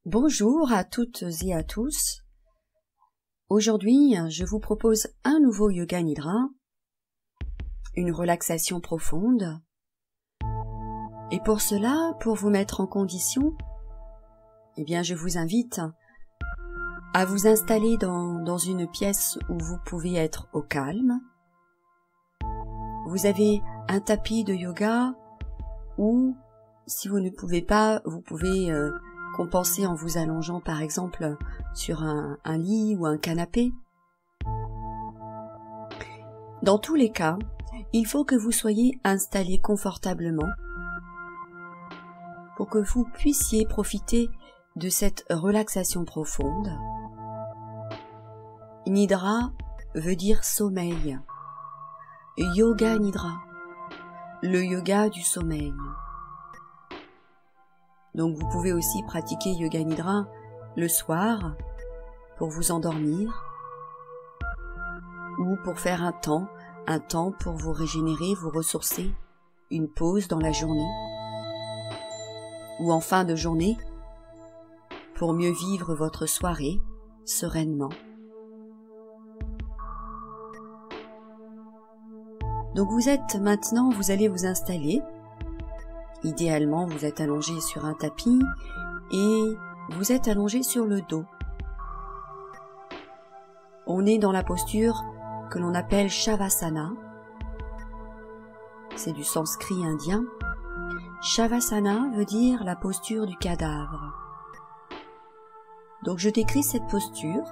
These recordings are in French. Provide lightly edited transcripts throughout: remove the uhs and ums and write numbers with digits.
Bonjour à toutes et à tous. Aujourd'hui, je vous propose un nouveau Yoga Nidra, une relaxation profonde. Et pour cela, pour vous mettre en condition, je vous invite à vous installer dans une pièce où vous pouvez être au calme. Vous avez un tapis de yoga ou, si vous ne pouvez pas, vous pouvez compenser en vous allongeant par exemple sur un lit ou un canapé. Dans tous les cas, il faut que vous soyez installé confortablement pour que vous puissiez profiter de cette relaxation profonde. Nidra veut dire sommeil. Yoga Nidra, le yoga du sommeil. Donc vous pouvez aussi pratiquer Yoga Nidra le soir pour vous endormir ou pour faire un temps pour vous régénérer, vous ressourcer, une pause dans la journée ou en fin de journée pour mieux vivre votre soirée sereinement. Donc vous allez vous installer. Idéalement, vous êtes allongé sur un tapis et vous êtes allongé sur le dos. On est dans la posture que l'on appelle Shavasana. C'est du sanskrit indien. Shavasana veut dire la posture du cadavre. Donc je décris cette posture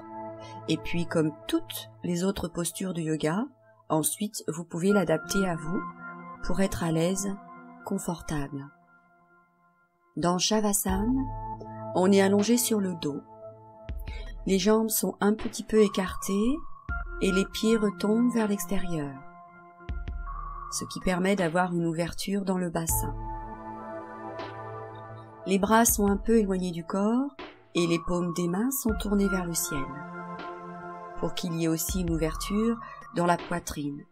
et puis comme toutes les autres postures de yoga, ensuite vous pouvez l'adapter à vous pour être à l'aise, confortable. Dans Shavasana, on est allongé sur le dos. Les jambes sont un petit peu écartées et les pieds retombent vers l'extérieur, ce qui permet d'avoir une ouverture dans le bassin. Les bras sont un peu éloignés du corps et les paumes des mains sont tournées vers le ciel, pour qu'il y ait aussi une ouverture dans la poitrine,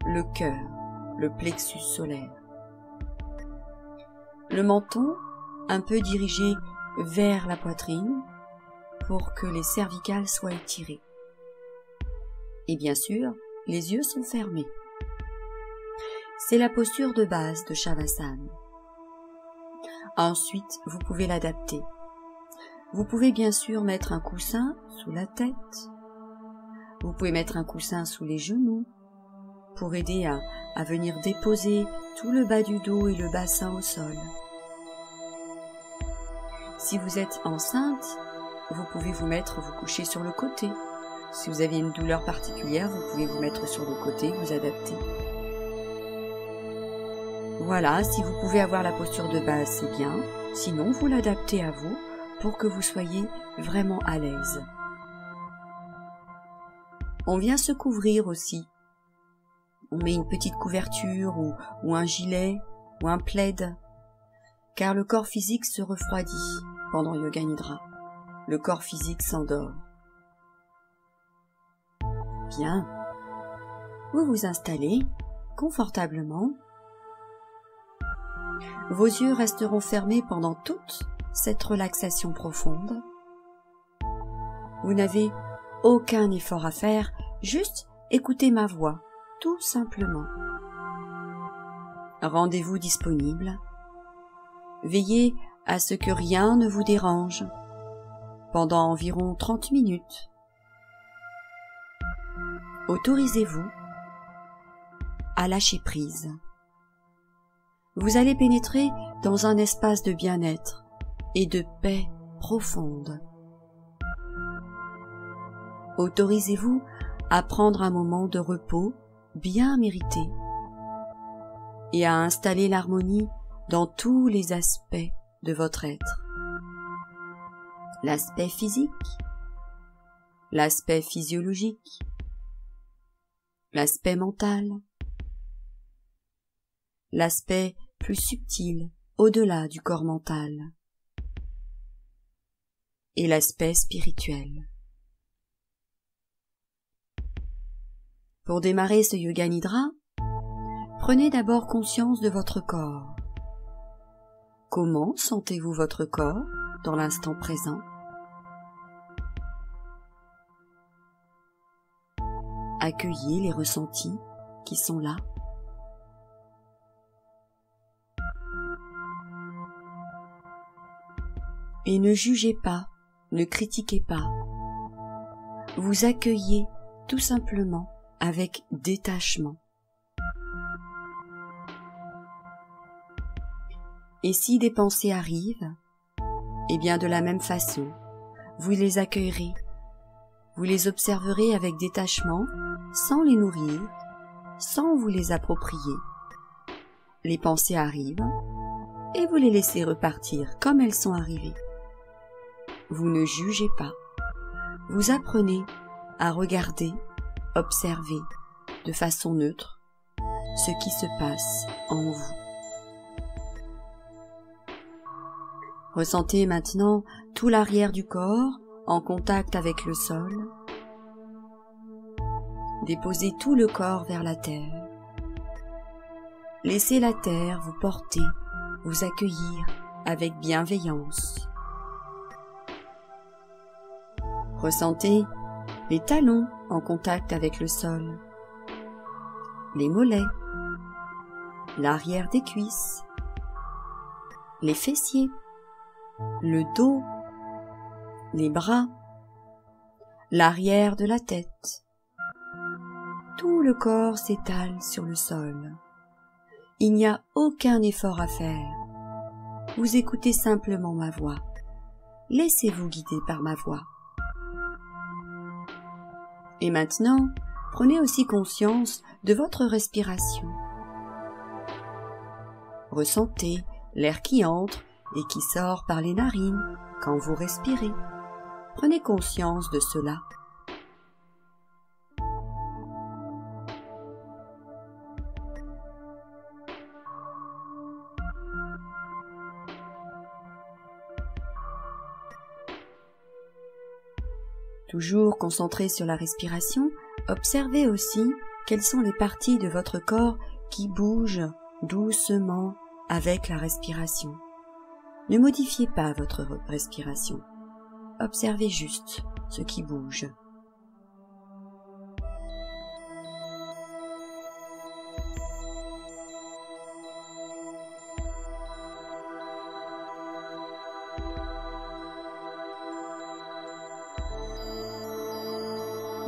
le cœur, le plexus solaire. Le menton un peu dirigé vers la poitrine pour que les cervicales soient étirées. Et bien sûr, les yeux sont fermés. C'est la posture de base de Shavasana. Ensuite, vous pouvez l'adapter. Vous pouvez bien sûr mettre un coussin sous la tête. Vous pouvez mettre un coussin sous les genoux pour aider à venir déposer tout le bas du dos et le bassin au sol. Si vous êtes enceinte, vous pouvez vous coucher sur le côté. Si vous avez une douleur particulière, vous pouvez vous mettre sur le côté, vous adapter. Voilà, si vous pouvez avoir la posture de base, c'est bien. Sinon, vous l'adaptez à vous pour que vous soyez vraiment à l'aise. On vient se couvrir aussi. On met une petite couverture ou un gilet ou un plaid, car le corps physique se refroidit pendant Yoga Nidra. Le corps physique s'endort. Bien. Vous vous installez confortablement. Vos yeux resteront fermés pendant toute cette relaxation profonde. Vous n'avez aucun effort à faire, juste écoutez ma voix, tout simplement. Rendez-vous disponible. Veillez à ce que rien ne vous dérange pendant environ 30 minutes. Autorisez-vous à lâcher prise. Vous allez pénétrer dans un espace de bien-être et de paix profonde. Autorisez-vous à prendre un moment de repos bien mérité et à installer l'harmonie dans tous les aspects de votre être. L'aspect physique, l'aspect physiologique, l'aspect mental, l'aspect plus subtil au-delà du corps mental et l'aspect spirituel. Pour démarrer ce Yoga Nidra, prenez d'abord conscience de votre corps. Comment sentez-vous votre corps dans l'instant présent. Accueillez les ressentis qui sont là. Et ne jugez pas, ne critiquez pas. Vous accueillez tout simplement avec détachement. Et si des pensées arrivent, eh bien de la même façon, vous les accueillerez, vous les observerez avec détachement, sans les nourrir, sans vous les approprier. Les pensées arrivent, et vous les laissez repartir comme elles sont arrivées. Vous ne jugez pas, vous apprenez à regarder, observer de façon neutre ce qui se passe en vous. Ressentez maintenant tout l'arrière du corps en contact avec le sol. Déposez tout le corps vers la terre. Laissez la terre vous porter, vous accueillir avec bienveillance. Ressentez les talons en contact avec le sol, les mollets, l'arrière des cuisses, les fessiers, le dos, les bras, l'arrière de la tête. Tout le corps s'étale sur le sol. Il n'y a aucun effort à faire. Vous écoutez simplement ma voix. Laissez-vous guider par ma voix. Et maintenant, prenez aussi conscience de votre respiration. Ressentez l'air qui entre et qui sort par les narines quand vous respirez. Prenez conscience de cela. Toujours concentré sur la respiration, observez aussi quelles sont les parties de votre corps qui bougent doucement avec la respiration. Ne modifiez pas votre respiration. Observez juste ce qui bouge.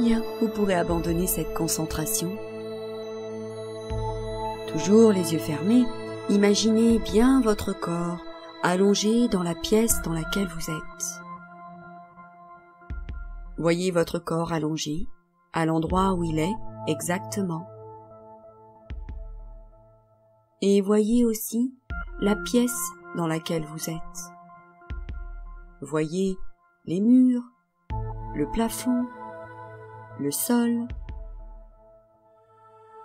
Bien, vous pourrez abandonner cette concentration. Toujours les yeux fermés, imaginez bien votre corps allongé dans la pièce dans laquelle vous êtes. Voyez votre corps allongé à l'endroit où il est exactement. Et voyez aussi la pièce dans laquelle vous êtes. Voyez les murs, le plafond, le sol,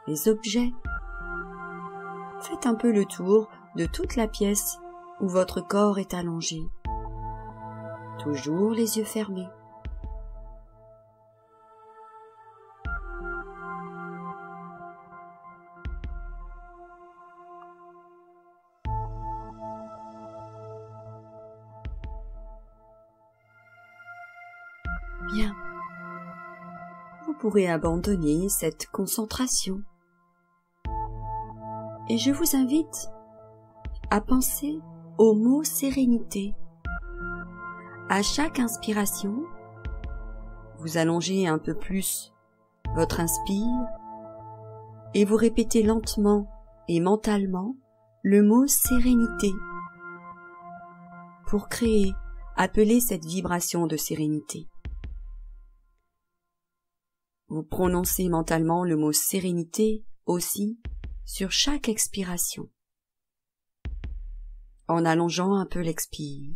les objets. Faites un peu le tour de toute la pièce où votre corps est allongé. Toujours les yeux fermés. Bien. Vous pourrez abandonner cette concentration. Et je vous invite à penser au mot sérénité. À chaque inspiration, vous allongez un peu plus votre inspire et vous répétez lentement et mentalement le mot sérénité pour créer, appeler cette vibration de sérénité. Vous prononcez mentalement le mot sérénité aussi sur chaque expiration, en allongeant un peu l'expire,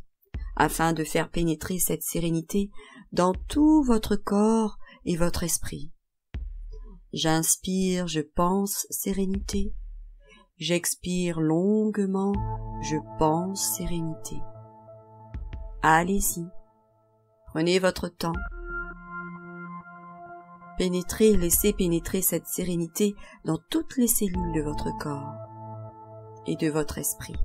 afin de faire pénétrer cette sérénité dans tout votre corps et votre esprit. J'inspire, je pense sérénité. J'expire longuement, je pense sérénité. Allez-y, prenez votre temps. Pénétrez, laissez pénétrer cette sérénité dans toutes les cellules de votre corps et de votre esprit.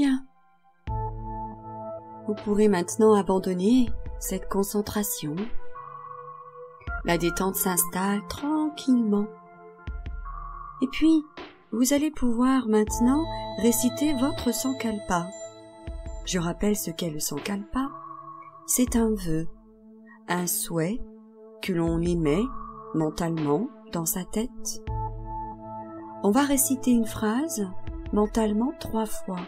Bien. Vous pourrez maintenant abandonner cette concentration. La détente s'installe tranquillement. Et puis, vous allez pouvoir maintenant réciter votre Sankalpa. Je rappelle ce qu'est le Sankalpa. C'est un vœu, un souhait que l'on émet mentalement dans sa tête. On va réciter une phrase mentalement 3 fois.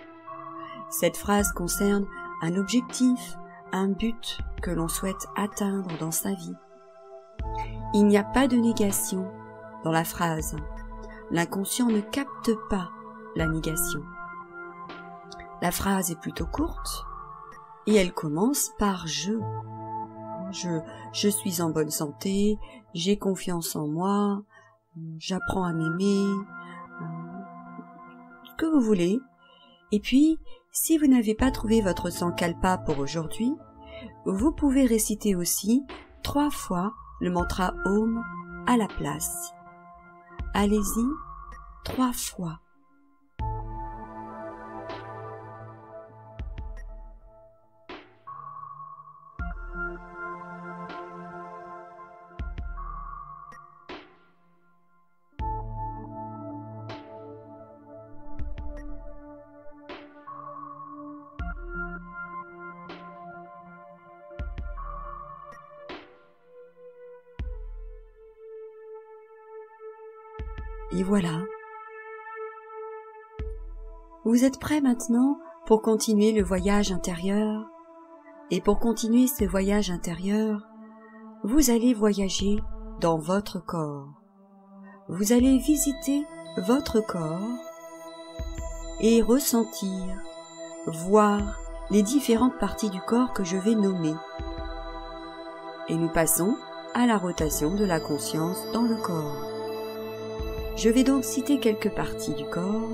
Cette phrase concerne un objectif, un but que l'on souhaite atteindre dans sa vie. Il n'y a pas de négation dans la phrase. L'inconscient ne capte pas la négation. La phrase est plutôt courte et elle commence par « je ». Je suis en bonne santé, j'ai confiance en moi, j'apprends à m'aimer, ce que vous voulez. Et puis, si vous n'avez pas trouvé votre Sankalpa pour aujourd'hui, vous pouvez réciter aussi 3 fois le mantra Om à la place. Allez-y 3 fois. Et voilà. Vous êtes prêts maintenant pour continuer le voyage intérieur. Et pour continuer ce voyage intérieur, vous allez voyager dans votre corps. Vous allez visiter votre corps et ressentir, voir les différentes parties du corps que je vais nommer. Et nous passons à la rotation de la conscience dans le corps. Je vais donc citer quelques parties du corps.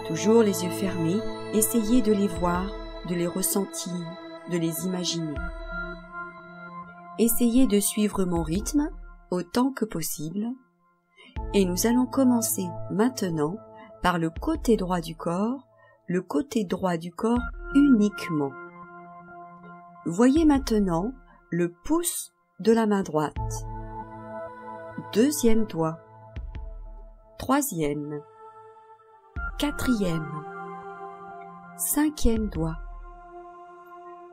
Toujours les yeux fermés, essayez de les voir, de les ressentir, de les imaginer. Essayez de suivre mon rythme autant que possible. Et nous allons commencer maintenant par le côté droit du corps uniquement. Voyez maintenant le pouce de la main droite, 2e doigt, 3e, 4e, 5e doigt,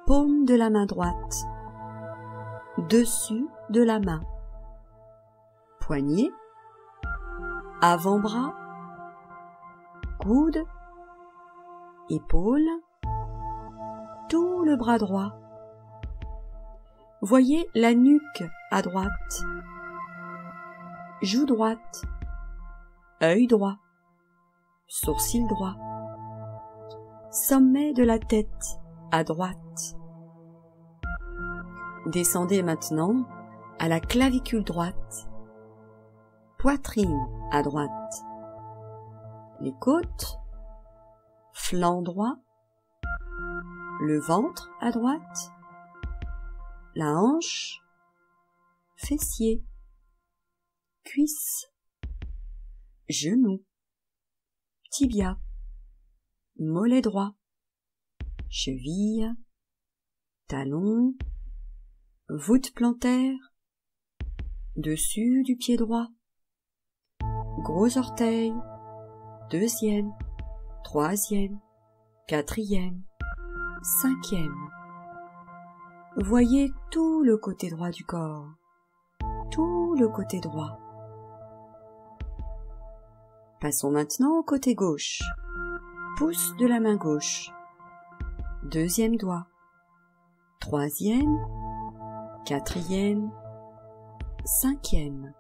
paume de la main droite, dessus de la main, poignet, avant-bras, coude, épaule, tout le bras droit. Voyez la nuque à droite, joue droite, œil droit, sourcil droit, sommet de la tête à droite. Descendez maintenant à la clavicule droite, poitrine à droite, les côtes, flanc droit, le ventre à droite, la hanche, fessier, cuisse, genou, tibia, mollet droit, cheville, talon, voûte plantaire, dessus du pied droit, gros orteil, 2e, 3e, 4e, 5e. Voyez tout le côté droit du corps, tout le côté droit. Passons maintenant au côté gauche, pouce de la main gauche, 2e doigt, 3e, 4e, 5e.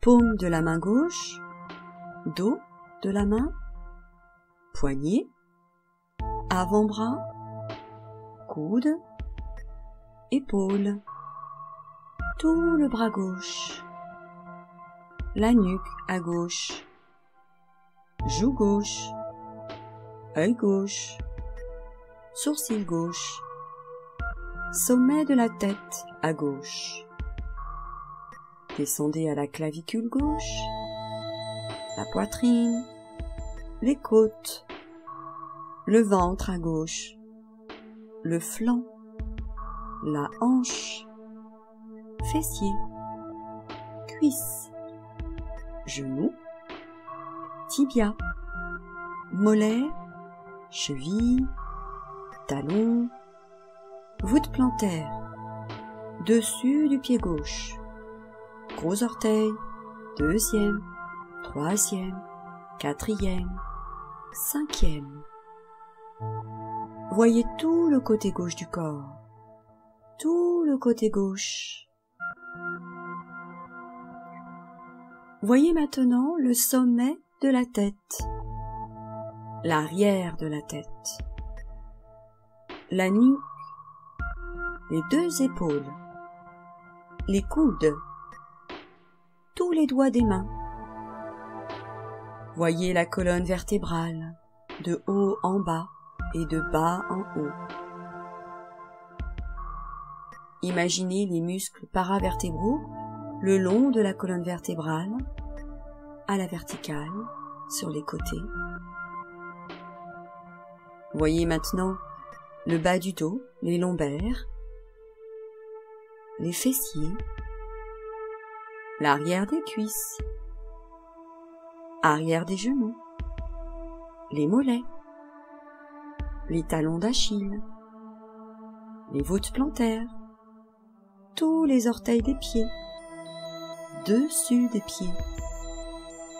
Paume de la main gauche, dos de la main, poignet, avant-bras, coude, épaule, tout le bras gauche, la nuque à gauche, joue gauche, œil gauche, sourcil gauche, sommet de la tête à gauche. Descendez à la clavicule gauche, la poitrine, les côtes, le ventre à gauche, le flanc, la hanche, fessier, cuisse, genou, tibia, mollet, cheville, talon, voûte plantaire, dessus du pied gauche, gros orteil, deuxième, troisième, quatrième, cinquième. Voyez tout le côté gauche du corps, tout le côté gauche. Voyez maintenant le sommet de la tête, l'arrière de la tête, la nuque, les deux épaules, les coudes, tous les doigts des mains. Voyez la colonne vertébrale, de haut en bas et de bas en haut. Imaginez les muscles paravertébraux le long de la colonne vertébrale, à la verticale, sur les côtés. Voyez maintenant le bas du dos, les lombaires, les fessiers, l'arrière des cuisses, arrière des genoux, les mollets, les talons d'Achille, les voûtes plantaires, tous les orteils des pieds, dessus des pieds,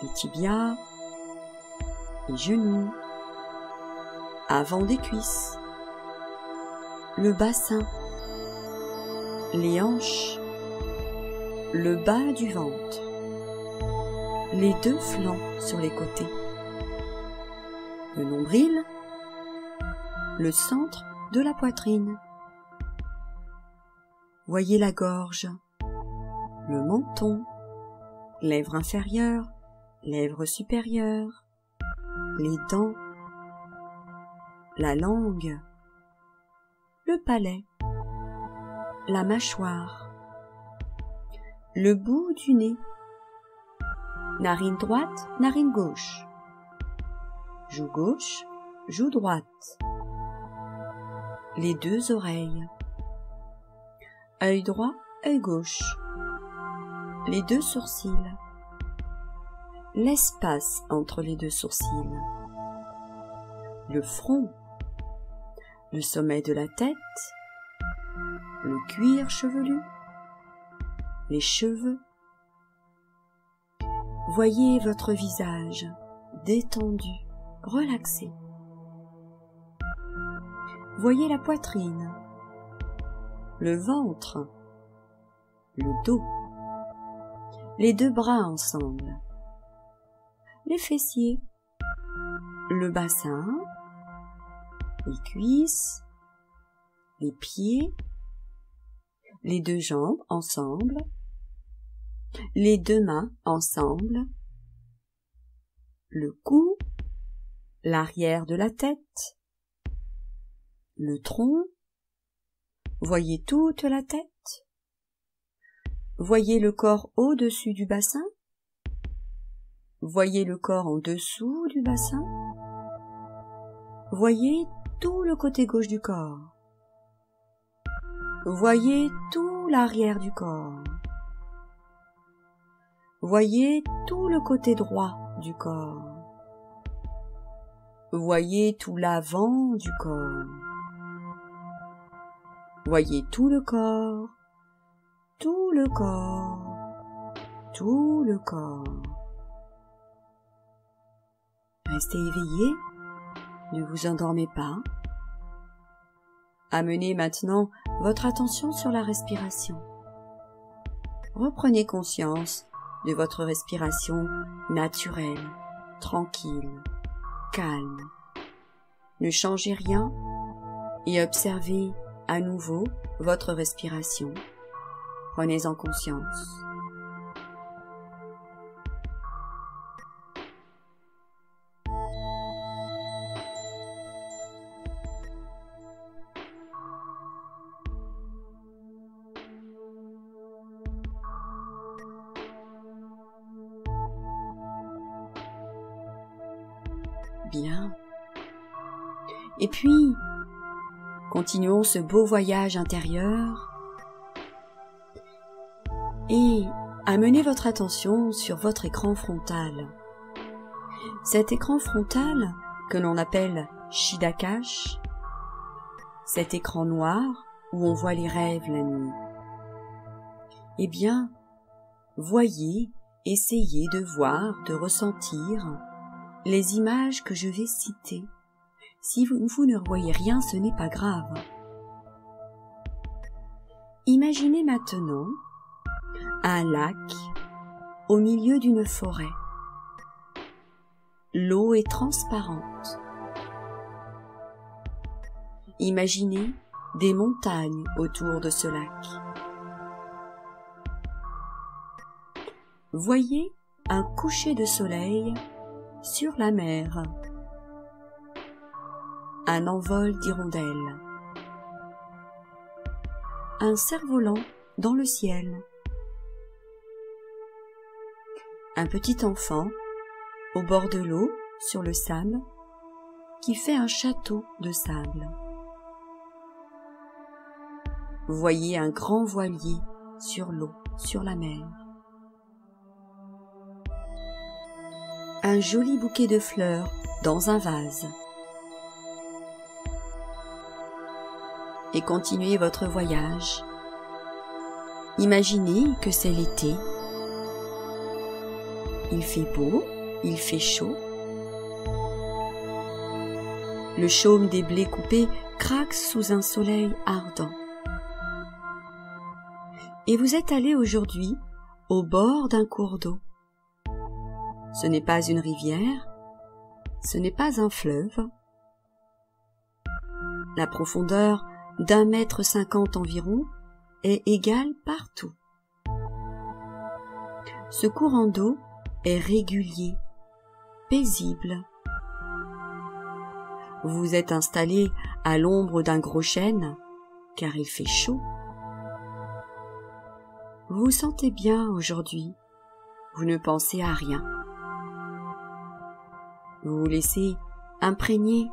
les tibias, les genoux, avant des cuisses, le bassin, les hanches, le bas du ventre, les deux flancs sur les côtés, le nombril, le centre de la poitrine. Voyez la gorge, le menton, lèvres inférieures, lèvres supérieures, les dents, la langue, le palais, la mâchoire, le bout du nez, narine droite, narine gauche, joue gauche, joue droite, les deux oreilles, œil droit, œil gauche, les deux sourcils, l'espace entre les deux sourcils, le front, le sommet de la tête, le cuir chevelu, les cheveux. Voyez votre visage détendu, relaxé. Voyez la poitrine, le ventre, le dos, les deux bras ensemble, les fessiers, le bassin, les cuisses, les pieds, les deux jambes ensemble, les deux mains ensemble, le cou, l'arrière de la tête, le tronc. Voyez toute la tête. Voyez le corps au-dessus du bassin. Voyez le corps en dessous du bassin. Voyez tout le côté gauche du corps. Voyez tout l'arrière du corps. Voyez tout le côté droit du corps. Voyez tout l'avant du corps. Voyez tout le corps, tout le corps, tout le corps. Restez éveillés, ne vous endormez pas. Amenez maintenant votre attention sur la respiration. Reprenez conscience de votre respiration naturelle, tranquille, calme. Ne changez rien et observez à nouveau votre respiration. Prenez-en conscience. Bien. Et puis, continuons ce beau voyage intérieur et amenez votre attention sur votre écran frontal. Cet écran frontal, que l'on appelle Chiddakash, cet écran noir où on voit les rêves la nuit. Eh bien, voyez, essayez de voir, de ressentir les images que je vais citer. Si vous ne voyez rien, ce n'est pas grave. Imaginez maintenant un lac au milieu d'une forêt. L'eau est transparente. Imaginez des montagnes autour de ce lac. Voyez un coucher de soleil sur la mer. Un envol d'hirondelles. Un cerf-volant dans le ciel. Un petit enfant au bord de l'eau, sur le sable, qui fait un château de sable. Voyez un grand voilier sur l'eau, sur la mer. Un joli bouquet de fleurs dans un vase. Et continuez votre voyage. Imaginez que c'est l'été. Il fait beau, il fait chaud. Le chaume des blés coupés craque sous un soleil ardent. Et vous êtes allé aujourd'hui au bord d'un cours d'eau. Ce n'est pas une rivière, ce n'est pas un fleuve. La profondeur d'1,50 m environ est égale partout. Ce courant d'eau est régulier, paisible. Vous vous êtes installé à l'ombre d'un gros chêne, car il fait chaud. Vous vous sentez bien aujourd'hui, vous ne pensez à rien. Vous vous laissez imprégner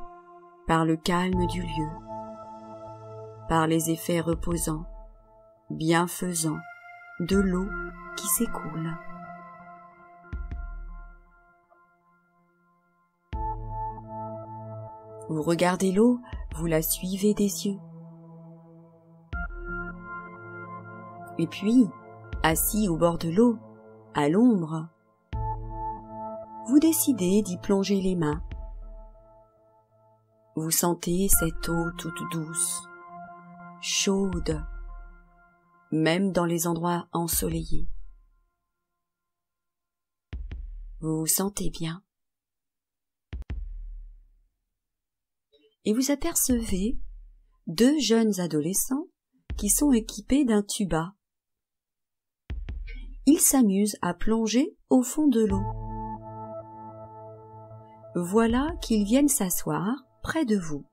par le calme du lieu, par les effets reposants, bienfaisants de l'eau qui s'écoule. Vous regardez l'eau, vous la suivez des yeux. Et puis, assis au bord de l'eau, à l'ombre, vous décidez d'y plonger les mains. Vous sentez cette eau toute douce, chaude, même dans les endroits ensoleillés. Vous vous sentez bien. Et vous apercevez 2 jeunes adolescents qui sont équipés d'un tuba. Ils s'amusent à plonger au fond de l'eau. Voilà qu'ils viennent s'asseoir près de vous.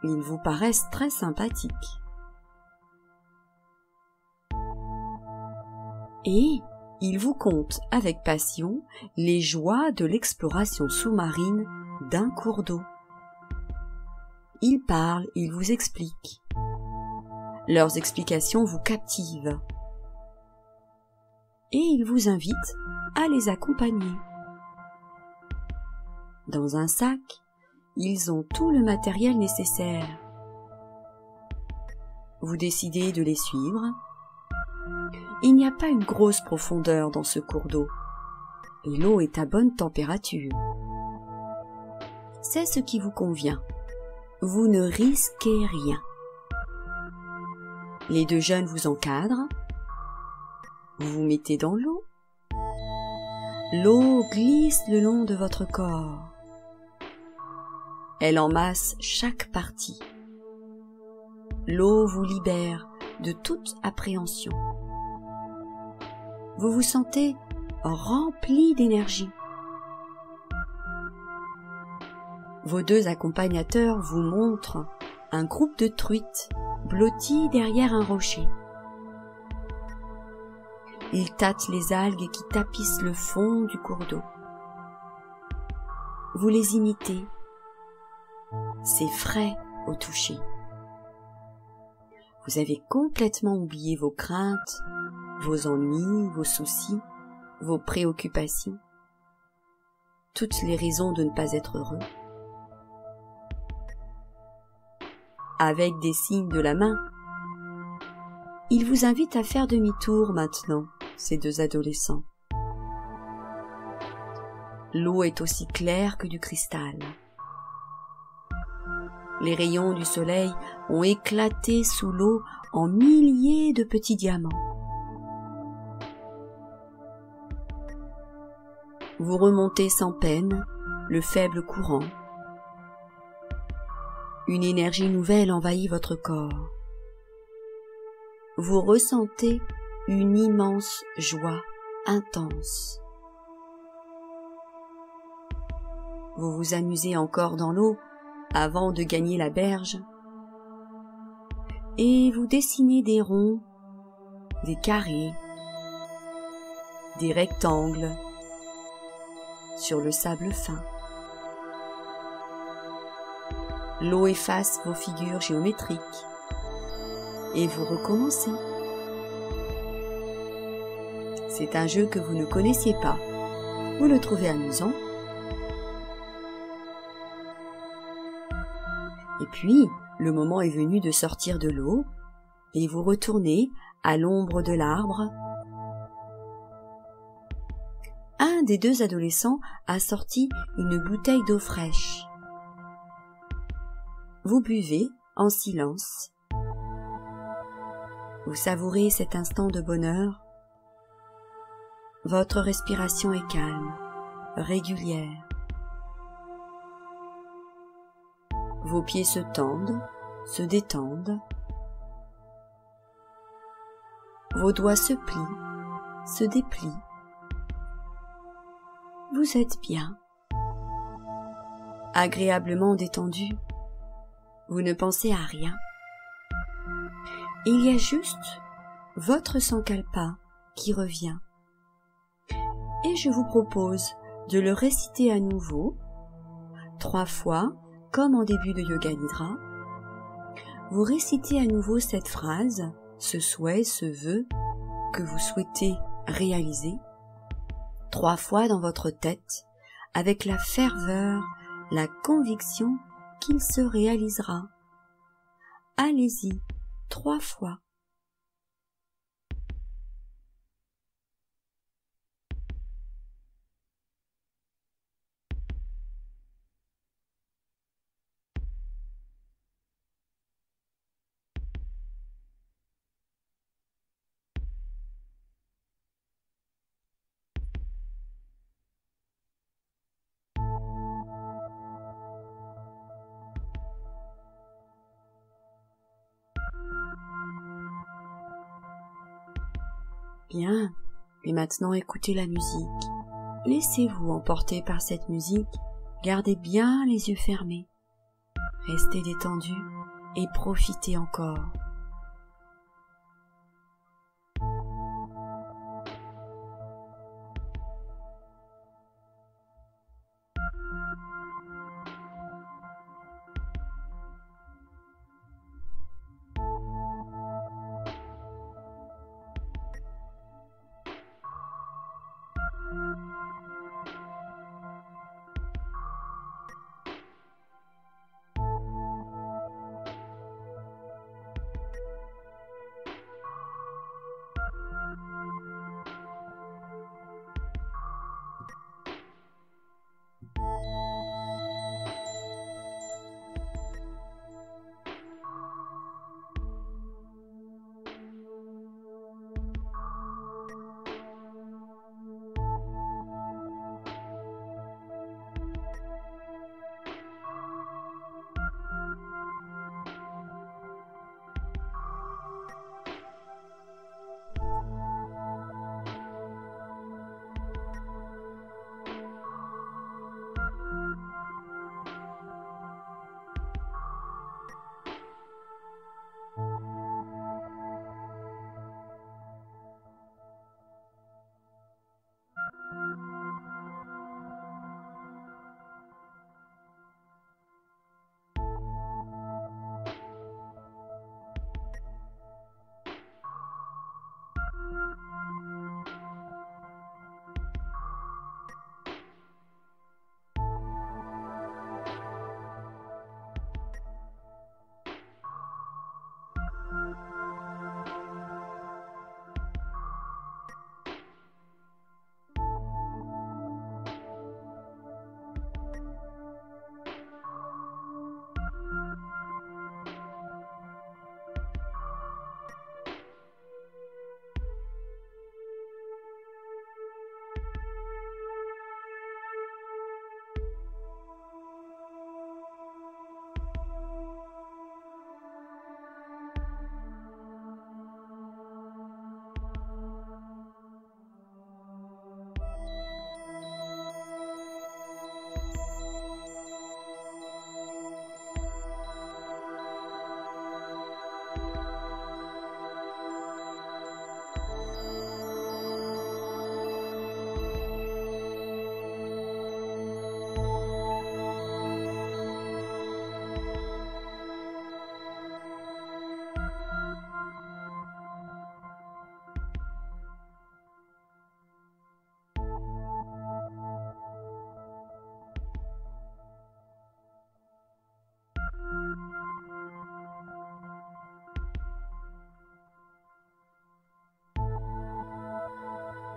Ils vous paraissent très sympathiques. Et ils vous content avec passion les joies de l'exploration sous-marine d'un cours d'eau. Ils parlent, ils vous expliquent. Leurs explications vous captivent. Et ils vous invitent à les accompagner. Dans un sac, ils ont tout le matériel nécessaire. Vous décidez de les suivre. Il n'y a pas une grosse profondeur dans ce cours d'eau, et l'eau est à bonne température. C'est ce qui vous convient. Vous ne risquez rien. Les 2 jeunes vous encadrent. Vous vous mettez dans l'eau. L'eau glisse le long de votre corps. Elle emmasse chaque partie. L'eau vous libère de toute appréhension. Vous vous sentez rempli d'énergie. Vos 2 accompagnateurs vous montrent un groupe de truites blotties derrière un rocher. Ils tâtent les algues qui tapissent le fond du cours d'eau. Vous les imitez c'est frais au toucher. Vous avez complètement oublié vos craintes, vos ennuis, vos soucis, vos préoccupations, toutes les raisons de ne pas être heureux. Avec des signes de la main, ils vous invitent à faire demi-tour maintenant, ces deux adolescents. L'eau est aussi claire que du cristal. Les rayons du soleil ont éclaté sous l'eau en milliers de petits diamants. Vous remontez sans peine le faible courant. Une énergie nouvelle envahit votre corps. Vous ressentez une immense joie intense. Vous vous amusez encore dans l'eau avant de gagner la berge et vous dessinez des ronds, des carrés, des rectangles sur le sable fin. L'eau efface vos figures géométriques et vous recommencez. C'est un jeu que vous ne connaissiez pas. Vous le trouvez amusant. Et puis, le moment est venu de sortir de l'eau et vous retournez à l'ombre de l'arbre. Un des deux adolescents a sorti une bouteille d'eau fraîche. Vous buvez en silence. Vous savourez cet instant de bonheur. Votre respiration est calme, régulière. Vos pieds se tendent, se détendent. Vos doigts se plient, se déplient. Vous êtes bien, agréablement détendu. Vous ne pensez à rien. Il y a juste votre sankalpa qui revient. Et je vous propose de le réciter à nouveau, 3 fois, comme en début de Yoga Nidra. Vous récitez à nouveau cette phrase, ce souhait, ce vœu que vous souhaitez réaliser, 3 fois dans votre tête, avec la ferveur, la conviction qu'il se réalisera. Allez-y, 3 fois. Bien, et maintenant écoutez la musique. Laissez-vous emporter par cette musique, gardez bien les yeux fermés. Restez détendu et profitez encore.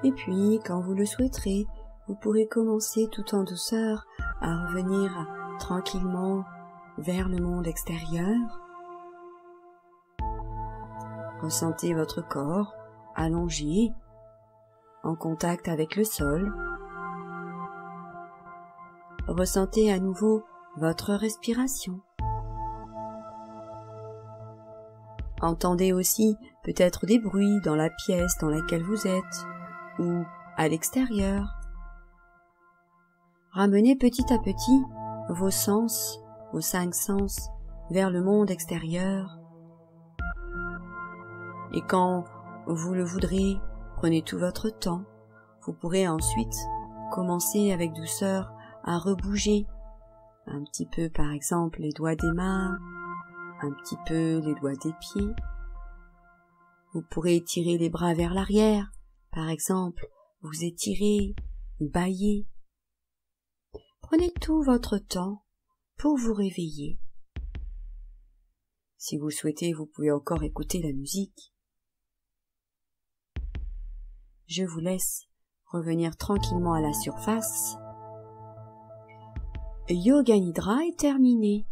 Et puis, quand vous le souhaiterez, vous pourrez commencer tout en douceur à revenir tranquillement vers le monde extérieur. Ressentez votre corps allongé, en contact avec le sol. Ressentez à nouveau votre respiration. Entendez aussi peut-être des bruits dans la pièce dans laquelle vous êtes ou à l'extérieur. Ramenez petit à petit vos sens, vos 5 sens, vers le monde extérieur. Et quand vous le voudrez, prenez tout votre temps. Vous pourrez ensuite commencer avec douceur à rebouger un petit peu, par exemple, les doigts des mains, un petit peu les doigts des pieds. Vous pourrez étirer les bras vers l'arrière, par exemple, vous étirez, bâillez. Prenez tout votre temps pour vous réveiller. Si vous souhaitez, vous pouvez encore écouter la musique. Je vous laisse revenir tranquillement à la surface. Yoga Nidra est terminé.